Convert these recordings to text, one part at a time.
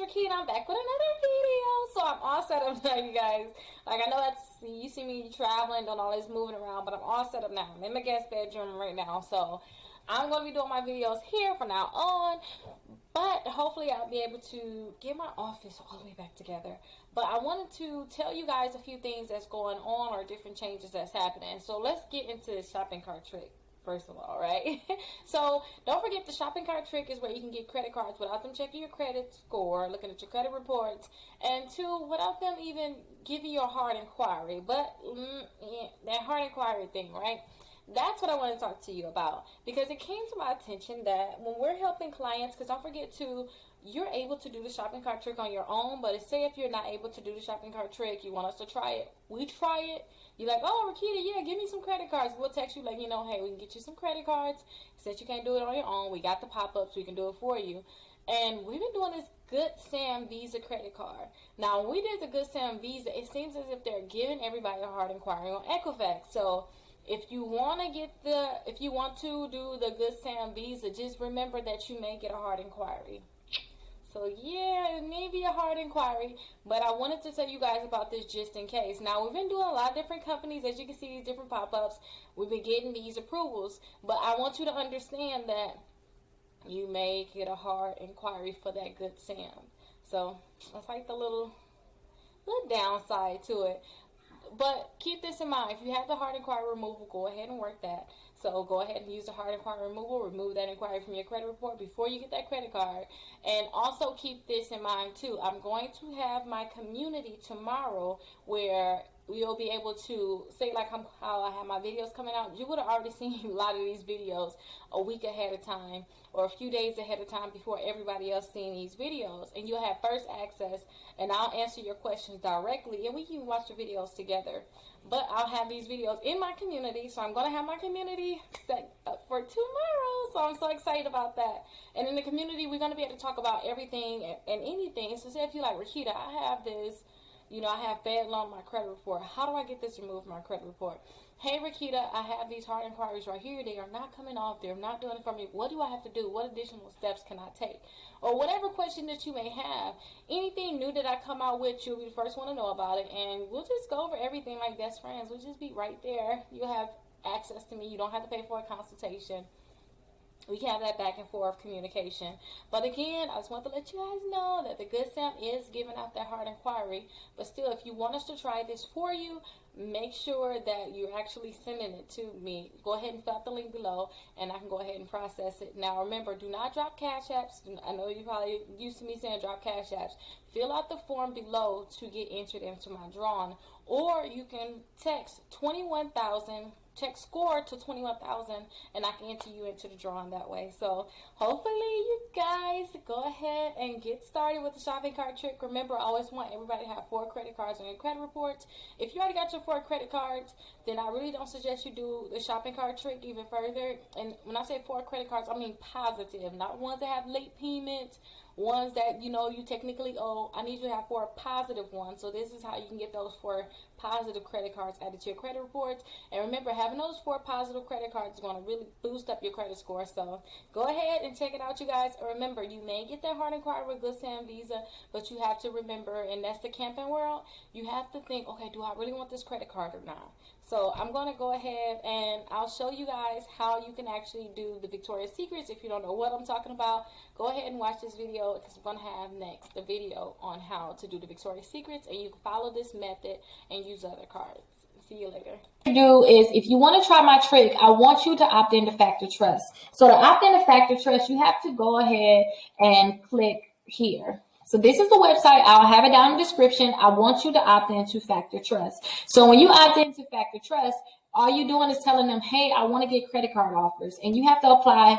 Rickita. I'm back with another video. So I'm all set up now, you guys. Like, I know you see me traveling, doing all this moving around, but I'm all set up now. I'm in my guest bedroom right now. So I'm going to be doing my videos here from now on. But hopefully I'll be able to get my office all the way back together. But I wanted to tell you guys a few things that's going on or different changes that's happening. So let's get into the shopping cart trick. First of all, right? So don't forget the shopping cart trick is where you can get credit cards without them checking your credit score, looking at your credit reports, and two, without them even giving you a hard inquiry. But that hard inquiry thing, right? That's what I want to talk to you about, because it came to my attention that when we're helping clients, because don't forget to, you're able to do the shopping cart trick on your own, but say if you're not able to do the shopping cart trick, you want us to try it, we try it. You're like, oh, Rickita, yeah, give me some credit cards. We'll text you, like, you know, hey, we can get you some credit cards. Since you can't do it on your own, we got the pop-ups, we can do it for you. And we've been doing this Good Sam Visa credit card. Now, when we did the Good Sam Visa, it seems as if they're giving everybody a hard inquiry on Equifax. So if you want to do the Good Sam Visa, just remember that you may get a hard inquiry. So yeah, it may be a hard inquiry, but I wanted to tell you guys about this just in case. Now, we've been doing a lot of different companies, as you can see, these different pop-ups. We've been getting these approvals, but I want you to understand that you may get a hard inquiry for that Good Sam. So that's like the little downside to it. But keep this in mind. If you have the hard inquiry removal, go ahead and work that. So go ahead and use the hard inquiry removal. Remove that inquiry from your credit report before you get that credit card. And also keep this in mind too. I'm going to have my community tomorrow where you'll be able to say, like how I have my videos coming out. You would have already seen a lot of these videos a week ahead of time or a few days ahead of time before everybody else seeing these videos. And you'll have first access, and I'll answer your questions directly, and we can watch the videos together. But I'll have these videos in my community, so I'm going to have my community set up for tomorrow. So I'm so excited about that. And in the community, we're going to be able to talk about everything and anything. So say if you're like, Rickita, I have this, I have Fed loan on my credit report. How do I get this removed from my credit report? Hey, Rickita, I have these hard inquiries right here. They are not coming off. They're not doing it for me. What do I have to do? What additional steps can I take? Or whatever question that you may have. Anything new that I come out with, you'll be the first one to know about it. And we'll just go over everything like best friends. We'll just be right there. You'll have access to me. You don't have to pay for a consultation. We can have that back and forth communication. But again, I just want to let you guys know that the Good Sam is giving out that hard inquiry. But still, if you want us to try this for you, make sure that you're actually sending it to me. Go ahead and fill out the link below, and I can go ahead and process it. Now, remember, do not drop cash apps. I know you probably used to me saying drop cash apps. Fill out the form below to get entered into my drawing. Or you can text 21,000. Check score to 21,000, and I can enter you into the drawing that way. So hopefully you guys go ahead and get started with the shopping cart trick. Remember, I always want everybody to have 4 credit cards on your credit reports. If you already got your 4 credit cards, then I really don't suggest you do the shopping cart trick even further. And when I say 4 credit cards, I mean positive, not ones that have late payments, ones that you technically owe. I need you to have 4 positive ones. So this is how you can get those 4 positive credit cards added to your credit reports. And remember, having those 4 positive credit cards is going to really boost up your credit score. So go ahead and check it out, you guys. And remember, you may get that hard inquiry with Good Sam Visa, but you have to remember, and that's the camping world, you have to think, okay, do I really want this credit card or not? So I'm going to go ahead and I'll show you guys how you can actually do the Victoria's Secrets. If you don't know what I'm talking about, go ahead and watch this video, because I'm going to have next the video on how to do the Victoria's Secrets, and you can follow this method and use other cards. See you later. Do is, if you want to try my trick, I want you to opt into Factor Trust. So to opt into Factor Trust, you have to go ahead and click here. So this is the website. I'll have it down in the description. I want you to opt into Factor Trust. So when you opt into Factor Trust, all you're doing is telling them, hey, I want to get credit card offers. And you have to apply.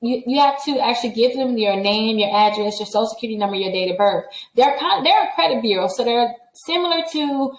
You have to actually give them your name, your address, your social security number, your date of birth. They're a credit bureau, so they're similar to,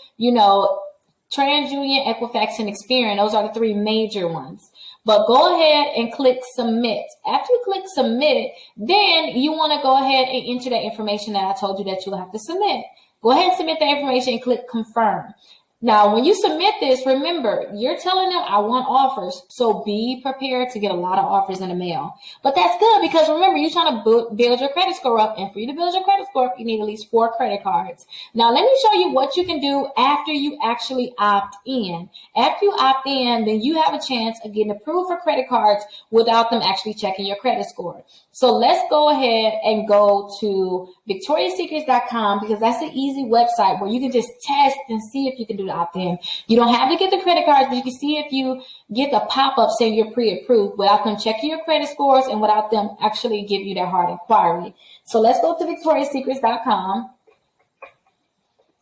TransUnion, Equifax, and Experian. Those are the 3 major ones. But go ahead and click submit. After you click submit, then you want to go ahead and enter that information that I told you that you'll have to submit. Go ahead and submit the information and click confirm. Now, when you submit this, remember, you're telling them I want offers. So be prepared to get a lot of offers in the mail. But that's good because remember, you're trying to build your credit score up. And for you to build your credit score up, you need at least 4 credit cards. Now, let me show you what you can do after you actually opt in. After you opt in, then you have a chance of getting approved for credit cards without them actually checking your credit score. So let's go ahead and go to victoriassecrets.com because that's an easy website where you can just test and see if you can do the opt-in. You don't have to get the credit cards, but you can see if you get the pop-up saying you're pre-approved without them checking your credit scores and without them actually give you that hard inquiry. So let's go to victoriassecrets.com.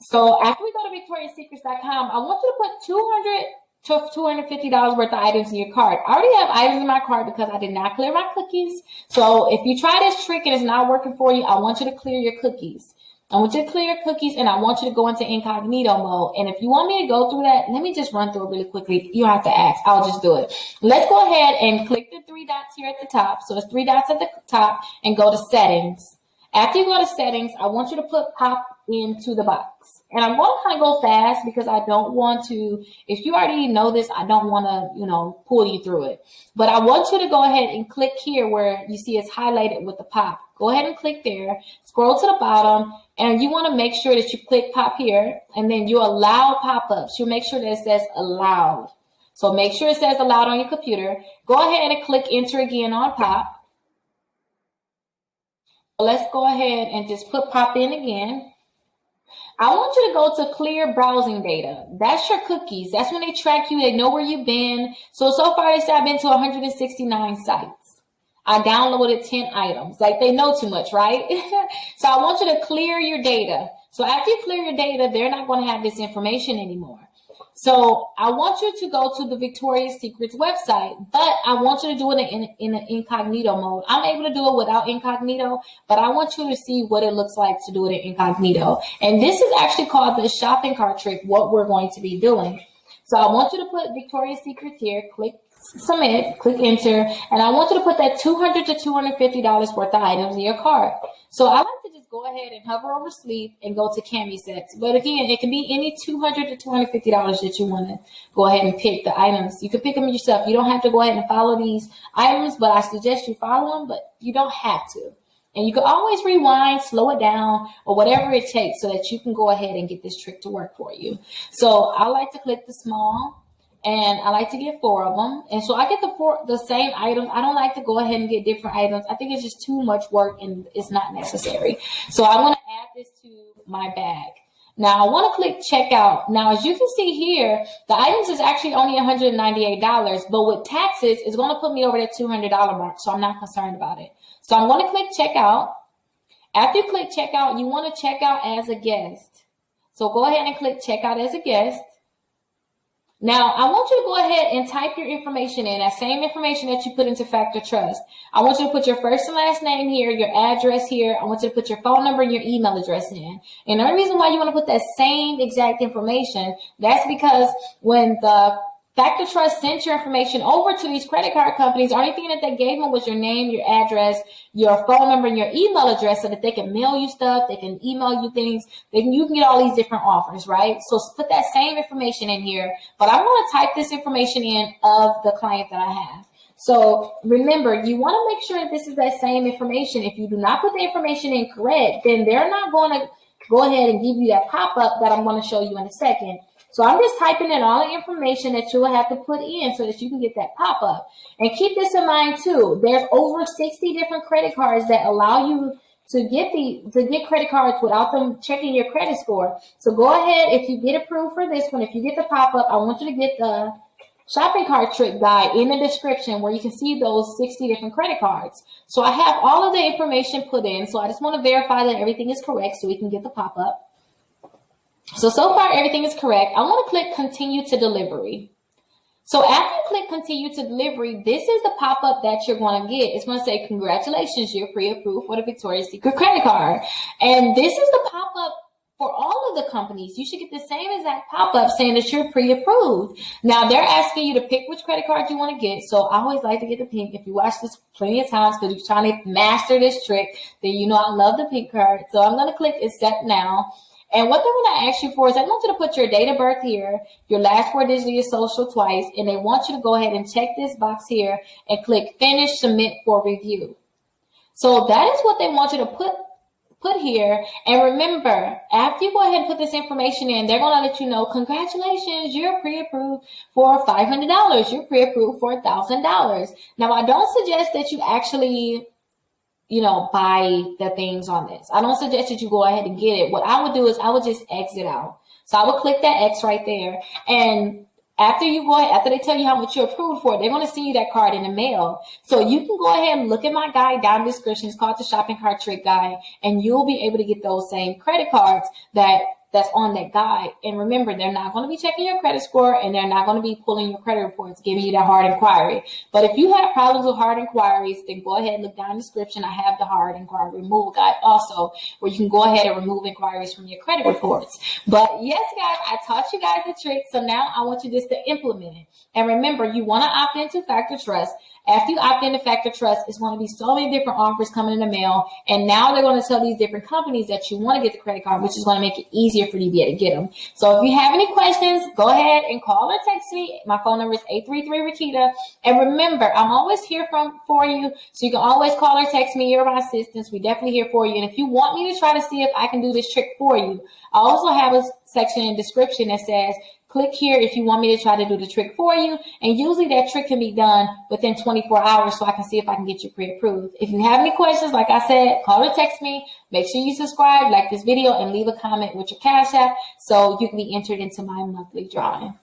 So after we go to victoriassecrets.com, I want you to put $250 worth of items in your cart. I already have items in my cart because I did not clear my cookies. So if you try this trick and it's not working for you, I want you to clear your cookies. I want you to clear your cookies and I want you to go into incognito mode. And if you want me to go through that, let me just run through it really quickly. You don't have to ask. I'll just do it. Let's go ahead and click the 3 dots here at the top. So it's 3 dots at the top and go to settings. After you go to settings, I want you to put pop into the box. And I'm going to kind of go fast because I don't want to, if you already know this, I don't want to, pull you through it. But I want you to go ahead and click here where you see it's highlighted with the pop. Go ahead and click there, scroll to the bottom, and you want to make sure that you click pop here, and then you allow pop-ups. You make sure that it says allowed. So make sure it says allowed on your computer. Go ahead and click enter again on pop. Let's go ahead and just put pop in again. I want you to go to clear browsing data. That's your cookies. That's when they track you. They know where you've been. So far they say I've been to 169 sites. I downloaded 10 items. Like they know too much, right? So I want you to clear your data. So after you clear your data, they're not going to have this information anymore. So I want you to go to the Victoria's Secrets website, but I want you to do it in an incognito mode. I'm able to do it without incognito, but I want you to see what it looks like to do it in incognito. And this is actually called the shopping cart trick, what we're going to be doing. So I want you to put Victoria's Secrets here, click submit, click enter, and I want you to put that $200 to $250 worth of items in your cart. So I like to just go ahead and hover over sleep and go to Cami sets. But again, it can be any $200 to $250 that you want to go ahead and pick the items. You can pick them yourself. You don't have to go ahead and follow these items, but I suggest you follow them, but you don't have to. And you can always rewind, slow it down, or whatever it takes so that you can go ahead and get this trick to work for you. So I like to click the small. And I like to get 4 of them. And so I get the same items. I don't like to go ahead and get different items. I think it's just too much work and it's not necessary. So I want to add this to my bag. Now I want to click checkout. Now, as you can see here, the items is actually only $198, but with taxes, it's going to put me over that $200 mark. So I'm not concerned about it. So I'm going to click checkout. After you click checkout, you want to check out as a guest. So go ahead and click checkout as a guest. Now, I want you to go ahead and type your information in, that same information that you put into Factor Trust. I want you to put your first and last name here, your address here. I want you to put your phone number and your email address in. And the only reason why you want to put that same exact information, that's because when the Factor Trust sent your information over to these credit card companies, the only thing that they gave them was your name, your address, your phone number, and your email address so that they can mail you stuff, they can email you things, you can get all these different offers, right? So put that same information in here, but I'm going to type this information in of the client that I have. So remember, you want to make sure that this is that same information. If you do not put the information in correct, then they're not going to go ahead and give you that pop-up that I'm going to show you in a second. So I'm just typing in all the information that you will have to put in so that you can get that pop-up. And keep this in mind too. There's over 60 different credit cards that allow you to get credit cards without them checking your credit score. So go ahead, if you get approved for this one, if you get the pop-up, I want you to get the shopping cart trick guide in the description where you can see those 60 different credit cards. So I have all of the information put in. So I just want to verify that everything is correct so we can get the pop-up. So far, everything is correct. I want to click continue to delivery. So after you click continue to delivery, this is the pop-up that you're going to get. It's going to say, congratulations, you're pre-approved for the Victoria's Secret credit card. And this is the pop-up for all of the companies. You should get the same exact pop-up saying that you're pre-approved. Now, they're asking you to pick which credit card you want to get. So I always like to get the pink. If you watch this plenty of times because you're trying to master this trick, then you know I love the pink card. So I'm going to click accept now. And what they're going to ask you for is they want you to put your date of birth here, your last 4 digits of your social twice, and they want you to go ahead and check this box here and click finish, submit for review. So that is what they want you to put here. And remember, after you go ahead and put this information in, they're going to let you know, congratulations, you're pre-approved for $500. You're pre-approved for $1,000. Now, I don't suggest that you actually, buy the things on this. I don't suggest that you go ahead and get it. What I would do is I would just exit out. So I would click that X right there. And after they tell you how much you're approved for, they're going to send you that card in the mail. So you can go ahead and look at my guide down in the description. It's called the Shopping Cart Trick Guide. And you'll be able to get those same credit cards that's on that guide. And remember, they're not going to be checking your credit score, and they're not going to be pulling your credit reports, giving you that hard inquiry. But if you have problems with hard inquiries, then go ahead and look down in the description. I have the hard inquiry removal guide also, where you can go ahead and remove inquiries from your credit reports. But yes, guys, I taught you guys the trick. So now I want you just to implement it. And remember, you want to opt into Factor Trust. After you opt into Factor Trust, it's going to be so many different offers coming in the mail. And now they're going to tell these different companies that you want to get the credit card, which is going to make it easier for you to be able to get them. So if you have any questions, go ahead and call or text me. My phone number is 833-Rickita. And remember, I'm always here for you. So you can always call or text me. You're my assistants. We're definitely here for you. And if you want me to try to see if I can do this trick for you, I also have a section in the description that says, click here if you want me to try to do the trick for you. And usually that trick can be done within 24 hours so I can see if I can get you pre-approved. If you have any questions, like I said, call or text me. Make sure you subscribe, like this video, and leave a comment with your Cash App so you can be entered into my monthly drawing.